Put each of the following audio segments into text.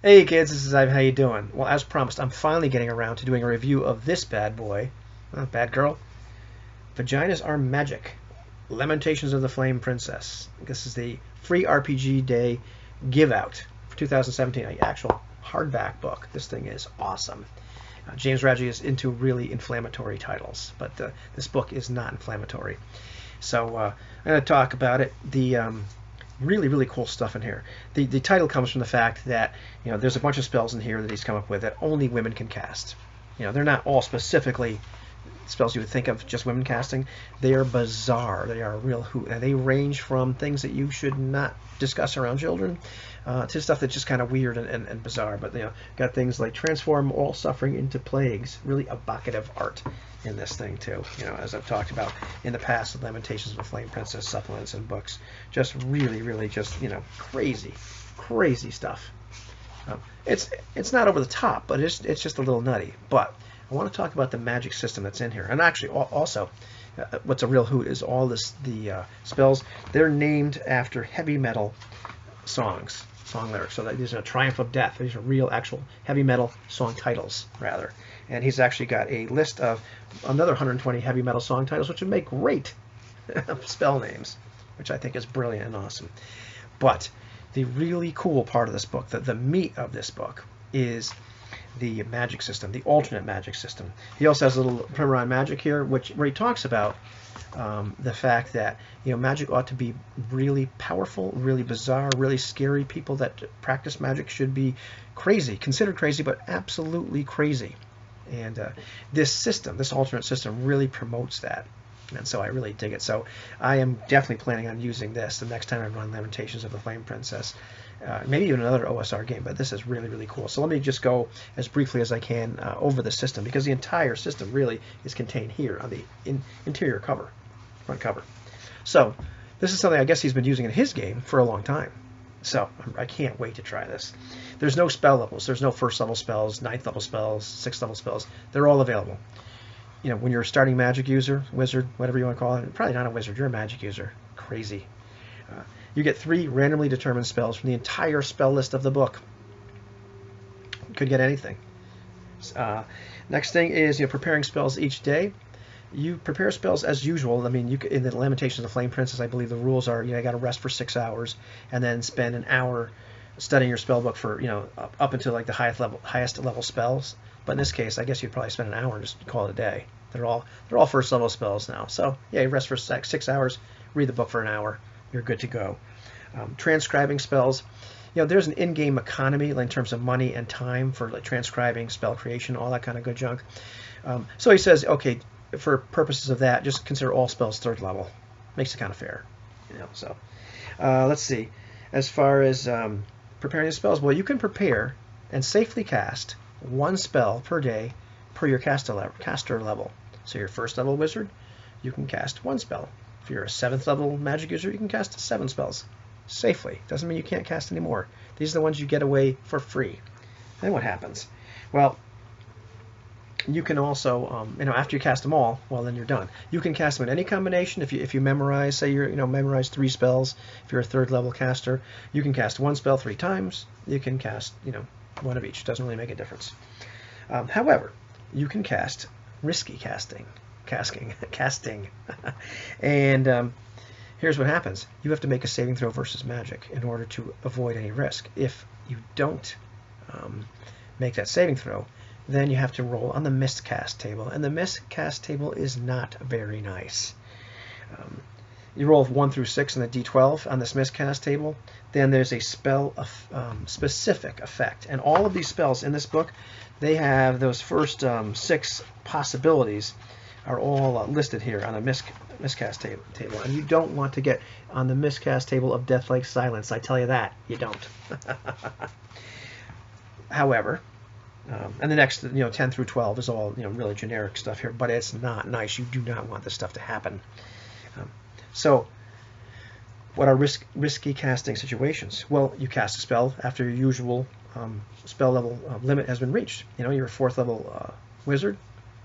Hey kids, this is Ivan. How you doing? Well, as promised, I'm finally getting around to doing a review of this bad boy, bad girl. Vaginas Are Magic. Lamentations of the Flame Princess. This is the free RPG Day give out for 2017, an actual hardback book. This thing is awesome. James Radji is into really inflammatory titles, but this book is not inflammatory. So I'm going to talk about it. The really cool stuff in here. The title comes from the fact that there's a bunch of spells in here that he's come up with that only women can cast. They're not all specifically spells you would think of just women casting. They are bizarre. They are a real hoot. And they range from things that you should not discuss around children to stuff that's just kind of weird and bizarre. But got things like transform all suffering into plagues. Really evocative art in this thing too. As I've talked about in the past with Lamentations of a Flame Princess supplements and books. Just really just crazy stuff. It's not over the top, but it's just a little nutty. But I want to talk about the magic system that's in here, and actually also what's a real hoot is all the spells. They're named after heavy metal song lyrics. So these are Triumph of Death. These are real, actual heavy metal song titles, rather. And he's actually got a list of another 120 heavy metal song titles, which would make great spell names, which I think is brilliant and awesome. But the really cool part of this book, the meat of this book, is the magic system, the alternate magic system. He also has a little primer on magic here, where he talks about the fact that magic ought to be really powerful, really bizarre, really scary. People that practice magic should be crazy, considered crazy, but absolutely crazy. And this system, this alternate system, really promotes that. And so I really dig it. So I am definitely planning on using this the next time I run Lamentations of the Flame Princess. Maybe even another OSR game, but this is really cool. So let me just go as briefly as I can over the system, because the entire system really is contained here on the interior cover, front cover. So this is something I guess he's been using in his game for a long time. So I can't wait to try this. There's no spell levels. There's no first level spells, ninth level spells, sixth level spells. They're all available. When you're a starting magic user, wizard, whatever you want to call it, probably not a wizard, you're a magic user. Crazy. You get 3 randomly determined spells from the entire spell list of the book. Could get anything. Next thing is preparing spells each day. You prepare spells as usual. I mean, in the Lamentations of the Flame Princess, I believe the rules are you got to rest for 6 hours and then spend an hour studying your spell book for up until like the highest level spells. But in this case, I guess you'd probably spend an hour and just call it a day. They're all first level spells now. So yeah, you rest for 6 hours, read the book for an hour, you're good to go. Transcribing spells. There's an in-game economy in terms of money and time for like transcribing, spell creation, all that kind of good junk. So he says, okay, for purposes of that, just consider all spells 3rd level. Makes it kind of fair. So let's see. As far as preparing the spells, well, you can prepare and safely cast 1 spell per day per your caster level. So your 1st level wizard, you can cast 1 spell. If you're a 7th level magic user, you can cast 7 spells safely. Doesn't mean you can't cast any more. These are the ones you get away for free. Then what happens? Well, you can also, after you cast them all, well, then you're done. You can cast them in any combination. If you memorize, say memorize 3 spells. If you're a 3rd level caster, you can cast 1 spell 3 times. You can cast, 1 of each. Doesn't really make a difference. However, you can cast risky casting. And here's what happens. You have to make a saving throw versus magic in order to avoid any risk. If you don't make that saving throw, then you have to roll on the miscast table. And the miscast table is not very nice. You roll 1 through 6 in the D12 on this miscast table. Then there's a spell specific effect. And all of these spells in this book, they have those first 6 possibilities are all listed here on the miscast table. And you don't want to get on the miscast table of Death Like Silence. I tell you that. You don't. However, and the next 10 through 12 is all really generic stuff here, but it's not nice. You do not want this stuff to happen. So what are risky casting situations? Well, you cast a spell after your usual spell level limit has been reached. You're a 4th level wizard.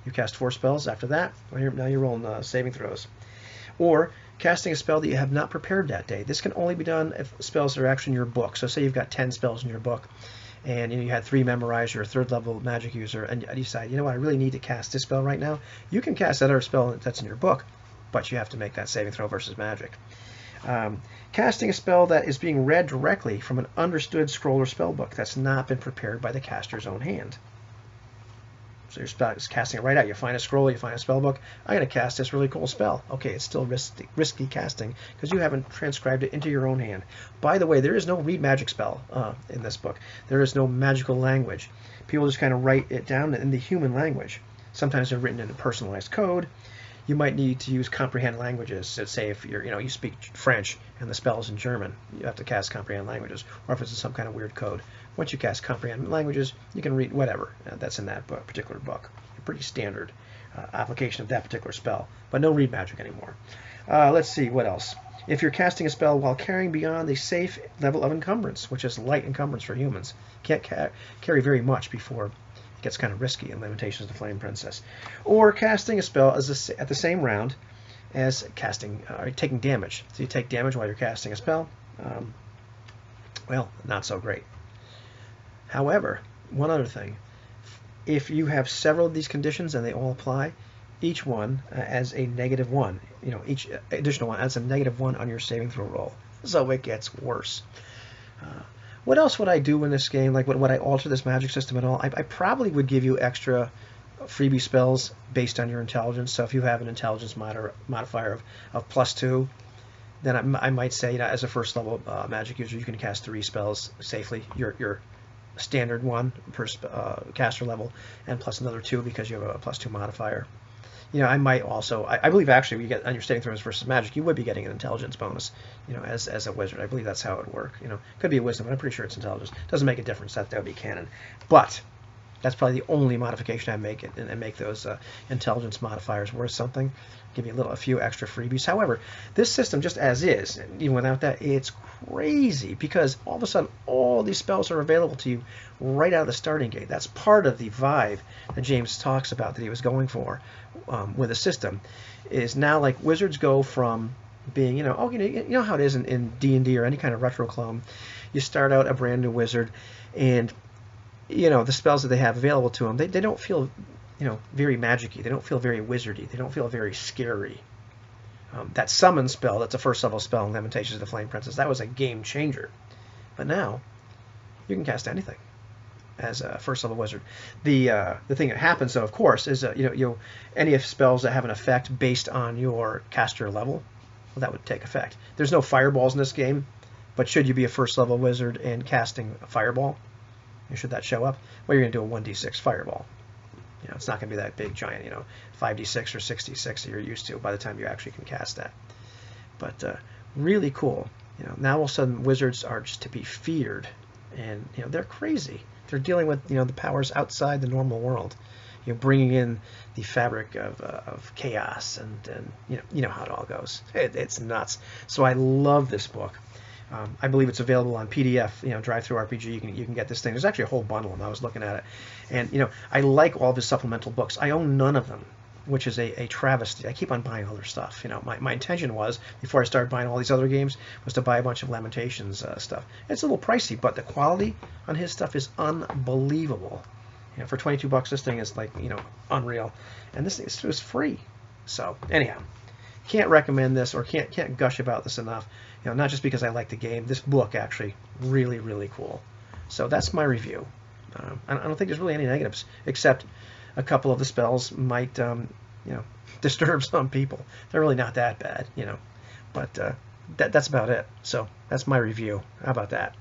You cast 4 spells after that. Now you're rolling saving throws. Or casting a spell that you have not prepared that day. This can only be done if spells are actually in your book. So say you've got 10 spells in your book, and you had 3 memorized, you're a 3rd level magic user, and you decide, you know what, I really need to cast this spell right now. You can cast that other spell that's in your book, but you have to make that saving throw versus magic. Casting a spell that is being read directly from an understood scroll or spell book that's not been prepared by the caster's own hand. So you're casting it right out. You find a scroll, you find a spell book. I'm going to cast this really cool spell. Okay, it's still risky casting because you haven't transcribed it into your own hand. By the way, there is no read magic spell in this book. There is no magical language. People just kind of write it down in the human language. Sometimes they're written in a personalized code. You might need to use comprehend languages. So say if you speak French and the spell is in German, you have to cast comprehend languages, or if it's in some kind of weird code. Once you cast comprehend languages, you can read whatever that's in that particular book. A pretty standard application of that particular spell, but no read magic anymore. Let's see, what else? If you're casting a spell while carrying beyond the safe level of encumbrance, which is light encumbrance for humans, can't carry very much before gets kind of risky in Limitations of the Flame Princess. Or casting a spell at the same round as taking damage. So you take damage while you're casting a spell. Well, not so great. However, one other thing. If you have several of these conditions and they all apply, each one as a -1. Each additional one adds a -1 on your saving throw roll. So it gets worse. What else would I do in this game? Like, would I alter this magic system at all? I probably would give you extra freebie spells based on your intelligence. So if you have an intelligence modifier of +2, then I might say, as a 1st level magic user, you can cast 3 spells safely. Your standard one per caster level, and plus another 2 because you have a +2 modifier. I might also, I believe actually we get on your saving throws versus magic, you would be getting an intelligence bonus, as a wizard. I believe that's how it would work. Could be a wisdom, but I'm pretty sure it's intelligence. Doesn't make a difference. That would be canon. But that's probably the only modification I make and make those intelligence modifiers worth something. Give you a few extra freebies. However, this system just as is, even without that, it's crazy because all of a sudden all these spells are available to you right out of the starting gate. That's part of the vibe that James talks about that he was going for with the system. Is now like wizards go from being, you know how it is in D&D or any kind of retro clone. You start out a brand new wizard, and the spells that they have available to them, they don't feel very magic-y. They don't feel very wizardy. They don't feel very scary. That summon spell, that's a 1st level spell in Lamentations of the Flame Princess, that was a game changer. But now, you can cast anything as a 1st level wizard. The thing that happens, though, of course, is any spells that have an effect based on your caster level, well, that would take effect. There's no fireballs in this game, but should you be a 1st level wizard and casting a fireball, should that show up, well, you're going to do a 1d6 fireball. It's not going to be that big, giant, 5d6 or 6d6 that you're used to by the time you actually can cast that. But really cool. Now all of a sudden wizards are just to be feared, and they're crazy. They're dealing with the powers outside the normal world. Bringing in the fabric of chaos, and you know how it all goes. It's nuts. So I love this book. I believe it's available on PDF, Drive-Thru RPG. You can get this thing. There's actually a whole bundle of them. I was looking at it. And, I like all of his supplemental books. I own none of them, which is a travesty. I keep on buying other stuff. My intention was, before I started buying all these other games, was to buy a bunch of Lamentations stuff. It's a little pricey, but the quality on his stuff is unbelievable. For $22, this thing is like, unreal. And this thing is free. So, anyhow. Can't recommend this, or can't gush about this enough. Not just because I like the game. This book actually really, really cool. So that's my review. I don't think there's really any negatives, except a couple of the spells might, disturb some people. They're really not that bad, But that's about it. So that's my review. How about that?